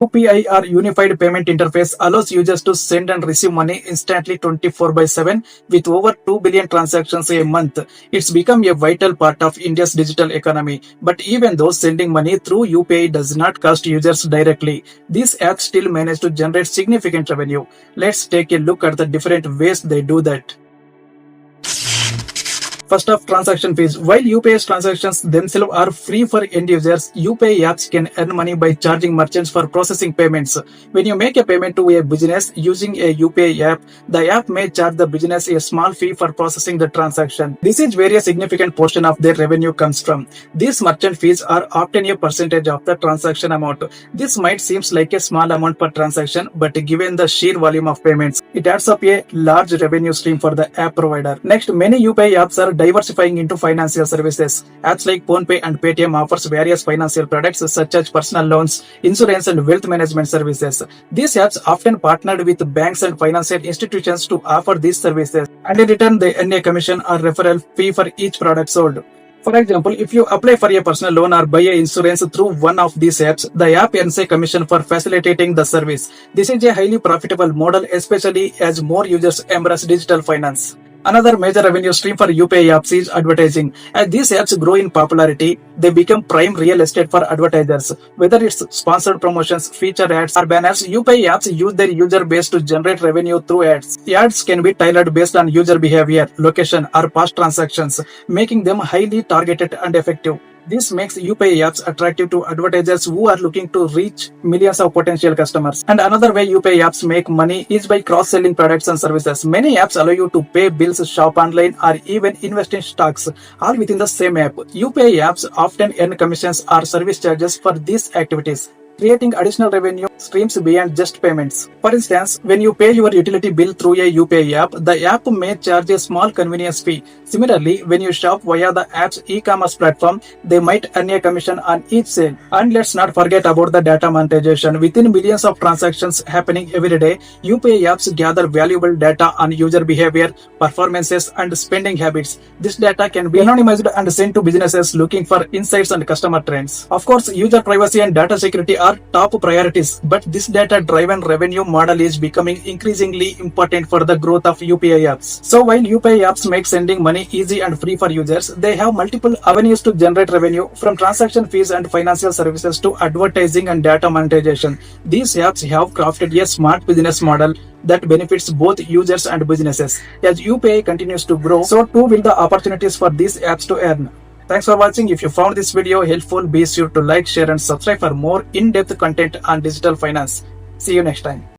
UPI or Unified Payment Interface allows users to send and receive money instantly 24/7 with over 2 billion transactions a month. It's become a vital part of India's digital economy. But even though sending money through UPI does not cost users directly, these apps still manage to generate significant revenue. Let's take a look at the different ways they do that. First off, transaction fees. While UPI's transactions themselves are free for end users, UPI apps can earn money by charging merchants for processing payments. When you make a payment to a business using a UPI app, the app may charge the business a small fee for processing the transaction. This is where a significant portion of their revenue comes from. These merchant fees are often a percentage of the transaction amount. This might seem like a small amount per transaction, but given the sheer volume of payments, it adds up a large revenue stream for the app provider. Next, many UPI apps are diversifying into financial services. Apps like Phonepe and paytm offers various financial products such as personal loans, insurance and wealth management services. These apps often partnered with banks and financial institutions to offer these services, and in return they earn a commission or referral fee for each product sold. For example, if you apply for a personal loan or buy a insurance through one of these apps, the app earns a commission for facilitating the service. This is a highly profitable model, especially as more users embrace digital finance. Another major revenue stream for UPI apps is advertising. As these apps grow in popularity, they become prime real estate for advertisers. Whether it's sponsored promotions, feature ads, or banners, UPI apps use their user base to generate revenue through ads. The ads can be tailored based on user behavior, location, or past transactions, making them highly targeted and effective. This makes UPI apps attractive to advertisers who are looking to reach millions of potential customers. And another way UPI apps make money is by cross-selling products and services. Many apps allow you to pay bills, shop online, or even invest in stocks, all within the same app. UPI apps often earn commissions or service charges for these activities, creating additional revenue streams beyond just payments. For instance, when you pay your utility bill through a UPI app, the app may charge a small convenience fee. Similarly, when you shop via the app's e-commerce platform, they might earn a commission on each sale. And let's not forget about the data monetization. Within millions of transactions happening every day, UPI apps gather valuable data on user behavior, performances, and spending habits. This data can be anonymized and sent to businesses looking for insights and customer trends. Of course, user privacy and data security are top priorities, but this data-driven revenue model is becoming increasingly important for the growth of UPI apps. So while UPI apps make sending money easy and free for users, they have multiple avenues to generate revenue, from transaction fees and financial services to advertising and data monetization. These apps have crafted a smart business model that benefits both users and businesses. As UPI continues to grow, so too will the opportunities for these apps to earn. Thanks for watching. If you found this video helpful, be sure to like, share and subscribe for more in-depth content on digital finance. See you next time.